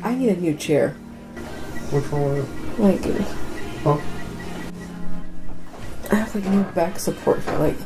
I need a new chair. Which one? Like, Huh? I have like new back support for like.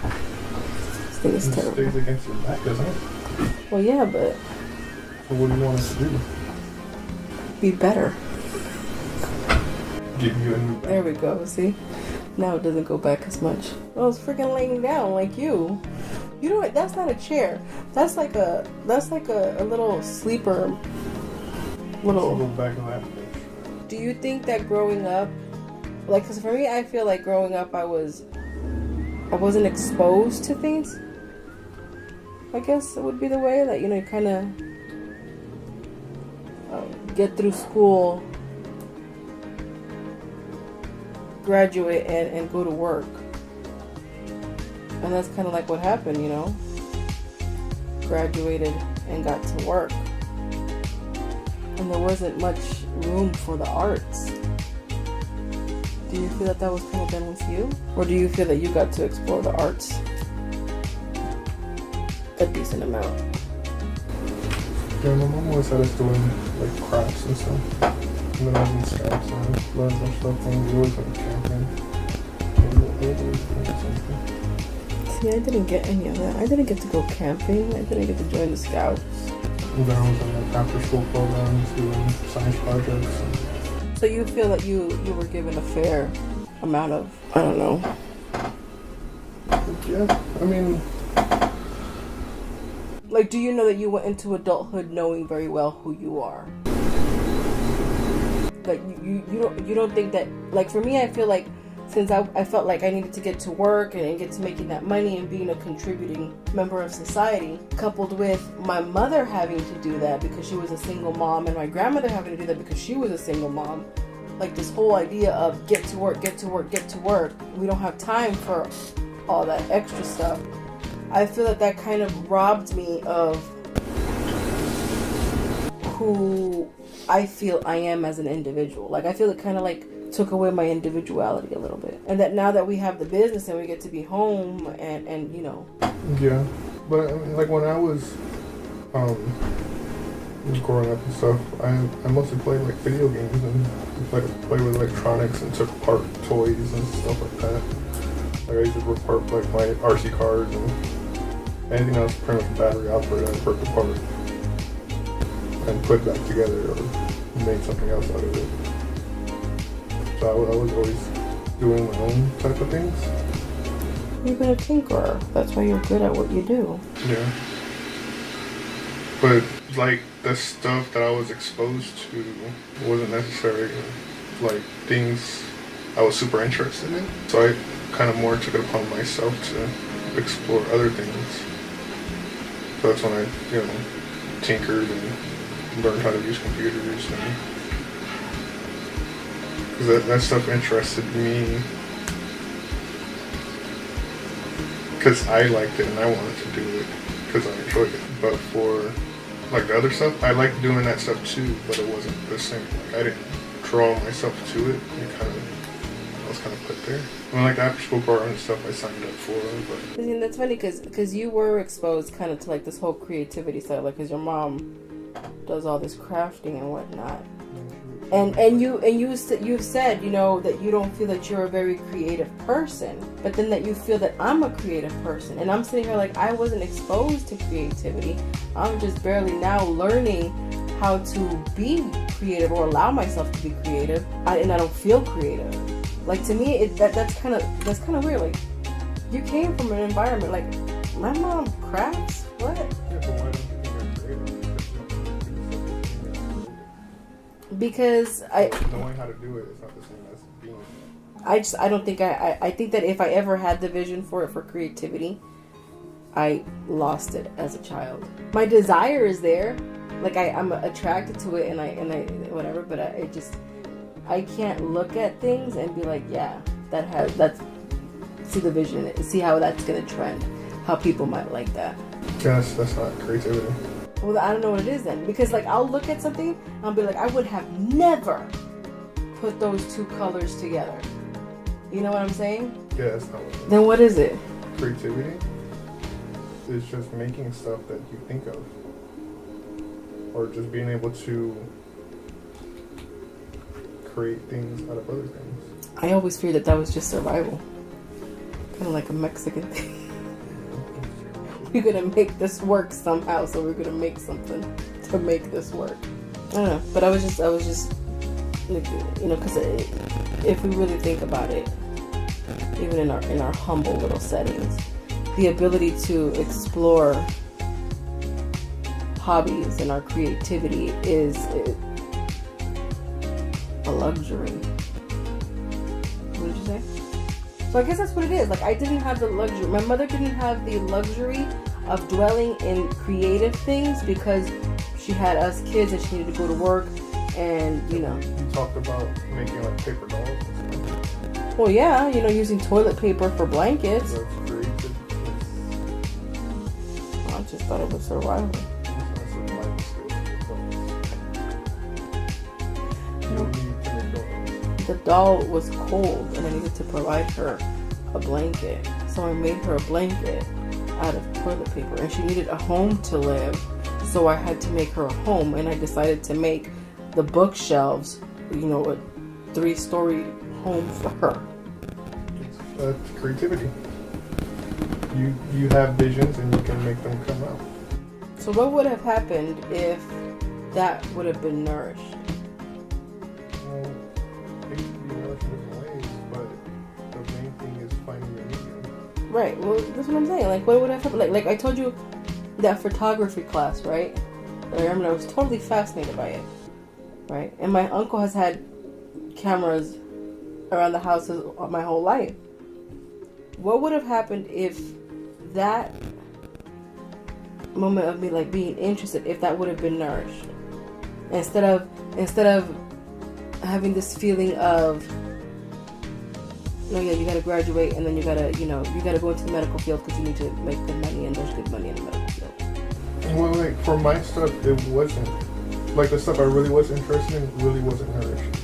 This thing is It terrible. stays against your back, doesn't it? Well, yeah, but So what do you want us to do? be better. Give you a new back. There we go. See, now it doesn't go back as much. I was freaking laying down like you. You know what? That's not a chair. That's like a little sleeper. So go Little. back on that bitch. Do you think that growing up, like, cause for me, I feel like growing up, I wasn't exposed to things. I guess it would be the way that, you know, you kind of get through school, graduate, and go to work. And that's kind of like what happened, you know. Graduated and got to work. And there wasn't much room for the arts. Do you feel that that was kind of done with you? Or do you feel that you got to explore the arts a decent amount? Yeah, my mom always had us doing like crafts and stuff. And then I was in scouts and I learned some stuff and we always went camping. See, I didn't get any of that. I didn't get to go camping. I didn't get to join the scouts. And then I was in like after school programs doing science projects. So you feel that you were given a fair amount of, I don't know. Yeah, I mean, Like, do you know that you went into adulthood knowing very well who you are? Like, you don't think that, like, for me, I feel like since I felt like I needed to get to work and get to making that money and being a contributing member of society, coupled with my mother having to do that because she was a single mom and my grandmother having to do that because she was a single mom, like this whole idea of get to work, get to work, get to work. We don't have time for all that extra stuff. I feel that that kind of robbed me of who I feel I am as an individual. Like, I feel it kind of like took away my individuality a little bit. And that now that we have the business and we get to be home and you know. yeah. But I mean, like when I was growing up and stuff, I mostly played like video games and like play with electronics and took apart toys and stuff like that. Like I used to rip apart like my RC cars and anything that was pretty much battery operated, I ripped apart and put back together or made something else out of it. So I was always doing my own type of things. You've been a tinkerer. That's why you're good at what you do. Yeah. But like the stuff that I was exposed to wasn't necessarily like things I was super interested in. So I kind of more took it upon myself to explore other things. So that's when I, you know, tinkered and learned how to use computers and because that stuff interested me because I liked it and I wanted to do it because I enjoyed it. But for like the other stuff, I liked doing that stuff too, but it wasn't the same. Like I didn't draw myself to it. I was kind of put there. I mean, like the after school program and stuff I signed up for, but I mean, that's funny because you were exposed kind of to like this whole creativity side, like because your mom does all this crafting and whatnot. And you've said, you know, that you don't feel that you're a very creative person, but then that you feel that I'm a creative person. And I'm sitting here like I wasn't exposed to creativity. I'm just barely now learning how to be creative or allow myself to be creative, and I don't feel creative. Like to me, that's kind of weird. Like you came from an environment like my mom crafts. What? yeah, but why don't you think you're creative? Because knowing how to do it is not the same as being. I don't think I think that if I ever had the vision for creativity, I lost it as a child. My desire is there, like I'm attracted to it and I whatever, but I can't look at things and be like, yeah, that's see the vision, see how that's gonna trend, how people might like that. Yes, that's not creativity. Well, I don't know what it is then. Because, like, I'll look at something and I'll be like, I would have never put those two colors together. You know what I'm saying? Yeah, that's not what it is. Then what is it? Creativity is just making stuff that you think of. or just being able to create things out of other things. I always feared that was just survival. Kind of like a Mexican thing. We're gonna make this work somehow, so we're gonna make something to make this work. I don't know, but I was just, like, you know, because if we really think about it, even in our humble little settings, the ability to explore hobbies and our creativity is a luxury. What did you say? So I guess that's what it is. Like, I didn't have the luxury. My mother didn't have the luxury of dwelling in creative things because she had us kids and she needed to go to work, and you know. You talked about making like paper dolls and stuff. Well, yeah, you know, using toilet paper for blankets. That's creative. I just thought it was survival. That's survival skills. You need to make dolls. The doll was cold and I needed to provide her a blanket. So I made her a blanket out of toilet paper, and she needed a home to live. So I had to make her a home, and I decided to make the bookshelves, you know, a 3-story home for her. That's creativity. You have visions and you can make them come out. So what would have happened if that would have been nourished? Well, it can be nourished in different ways, but the main thing is finding your medium. Right. Well, that's what I'm saying. Like, what would have happened? Like I told you, that photography class, right? I remember I was totally fascinated by it, right? And my uncle has had cameras around the house my whole life. What would have happened if that moment of me like being interested, if that would have been nourished, instead of having this feeling of, no, yeah, you gotta graduate and then you gotta go into the medical field because you need to make good money, and there's good money in the medical field. Well, like for my stuff, it wasn't like the stuff I really was interested in really wasn't nourished.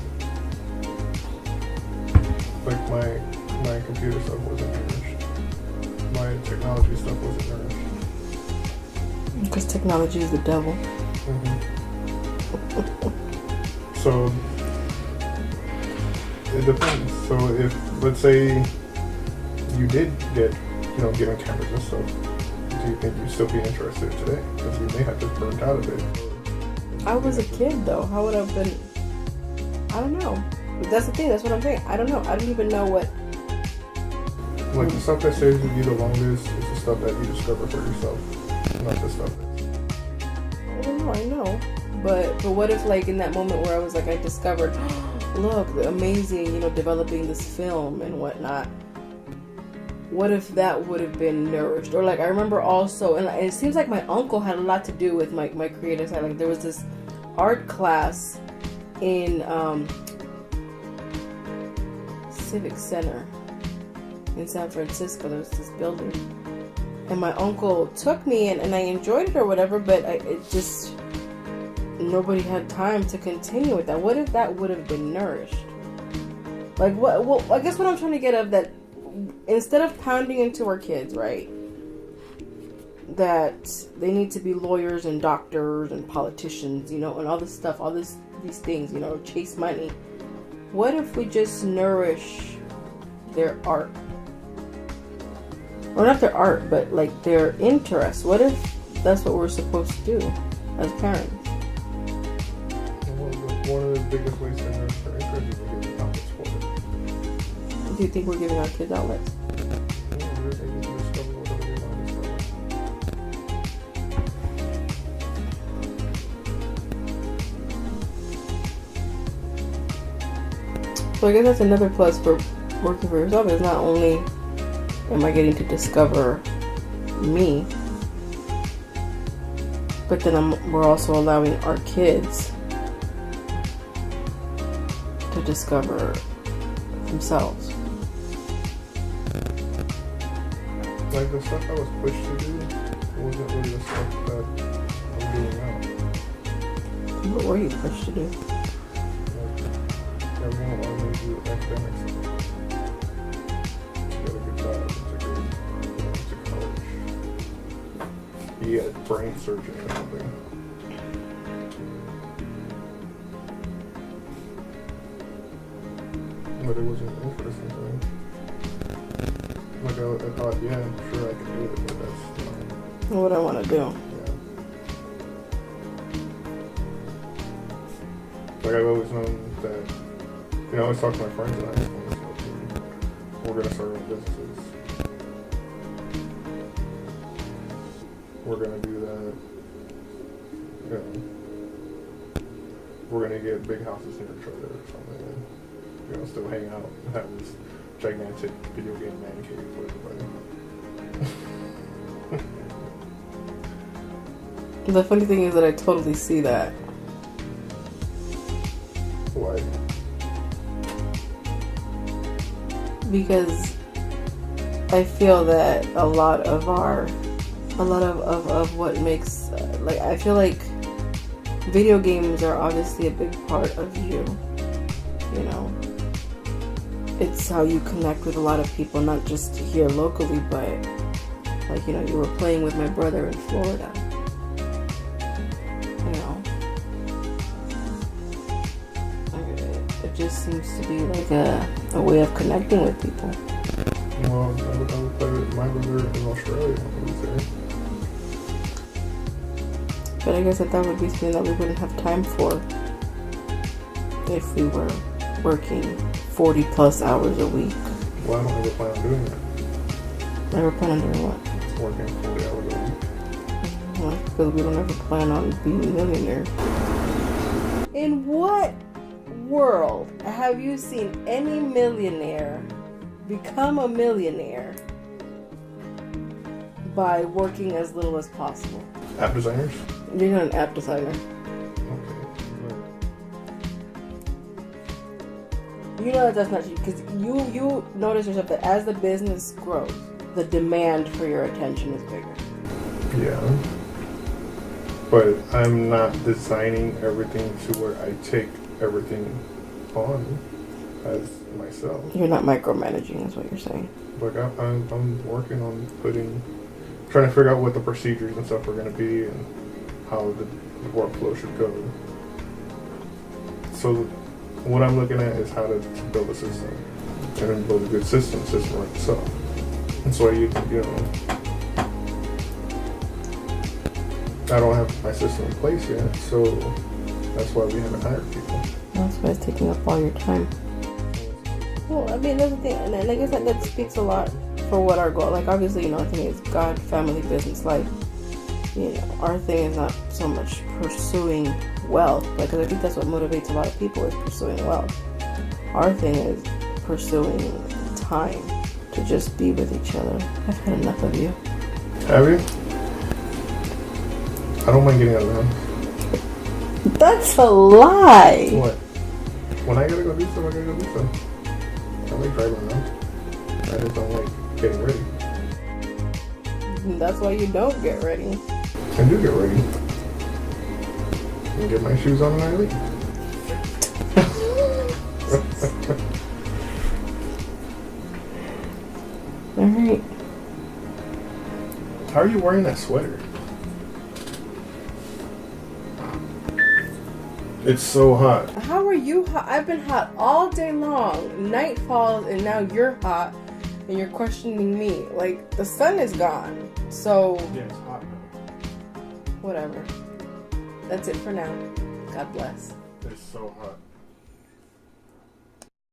Like my computer stuff wasn't nourished. My technology stuff wasn't nourished. Because technology is the devil. Mm-hmm. So it depends. So if, let's say, you did get, given cameras and stuff, do you think you'd still be interested today? Because you may have just burned out of it. I was a kid though. How would I have been? I don't know. That's the thing. That's what I'm saying. I don't know. I don't even know what. Like the stuff that stays with you the longest is the stuff that you discover for yourself, not the stuff I don't know. I know. But what if, like, in that moment where I was like, I discovered, look, amazing, developing this film and whatnot. What if that would have been nourished? Or like, I remember also, and it seems like my uncle had a lot to do with my creative side. Like, there was this art class in Civic Center in San Francisco. There was this building, and my uncle took me, and I enjoyed it or whatever, but nobody had time to continue with that. What if that would have been nourished? Like, what? Well, I guess what I'm trying to get at that, instead of pounding into our kids, right, that they need to be lawyers and doctors and politicians, and all this stuff, these things, chase money. What if we just nourish their art? Or not their art, but like their interests. What if that's what we're supposed to do as parents? One of the biggest ways to nourish their interest is to give them outlets for it. Do you think we're giving our kids outlets? Yeah, they're able to discover whatever they want to discover. So I guess that's another plus for working for yourself, is not only am I getting to discover me, but then we're also allowing our kids to discover themselves. Like the stuff I was pushed to do wasn't really the stuff that I'm doing now. What were you pushed to do? Everyone wanted me to do academics. To get a good job, to college. Be a brain surgeon or something. but it wasn't interesting to me. Like I thought, yeah, sure I could do it, but that's not what I want to do. yeah. Like I've always known that, I always talk to my friends and we're gonna start our own businesses. We're gonna do that. We're gonna get big houses near each other or something, and still hang out and have this gigantic video game man cave for everybody. The funny thing is that I totally see that. Why? Because I feel that a lot of what makes I feel like video games are obviously a big part of you. It's how you connect with a lot of people, not just here locally, but you were playing with my brother in Florida. It just seems to be like a way of connecting with people. Well, I would play with my brother in Australia when he was there. But I guess that would be something that we wouldn't have time for if we were working 40 plus hours a week. Well, I don't ever plan on doing that. Never plan on doing what? Working 40 hours a week. Well, because we don't ever plan on being millionaires. In what world have you seen any millionaire become a millionaire by working as little as possible? App designers? You're not an app designer. You know that's not true, because you notice yourself that as the business grows, the demand for your attention is bigger. Yeah. But I'm not designing everything to where I take everything on as myself. You're not micromanaging, is what you're saying. Like I'm working on trying to figure out what the procedures and stuff are going to be and how the workflow should go. So what I'm looking at is how to build a system and then build a good system like itself. And so I don't have my system in place yet, so that's why we haven't hired people. That's why it's taking up all your time. Well, I mean, that's the thing, and I guess that speaks a lot for what our goal. Like, obviously, our thing is God, family, business. Like, our thing is not so much pursuing wealth. Like, because I think that's what motivates a lot of people is pursuing wealth. Our thing is pursuing time to just be with each other. I've had enough of you. Have you? I don't mind getting out of the house. That's a lie. What? When I gotta go do stuff, I gotta go do stuff. I don't like driving around. I just don't like getting ready. That's why you don't get ready. I do get ready. And get my shoes on and I leave. Alright. How are you wearing that sweater? It's so hot. How are you hot? I've been hot all day long. Night falls and now you're hot and you're questioning me. Like, the sun is gone. So, Yeah, it's hot now. whatever. That's it for now. God bless. It's so hot.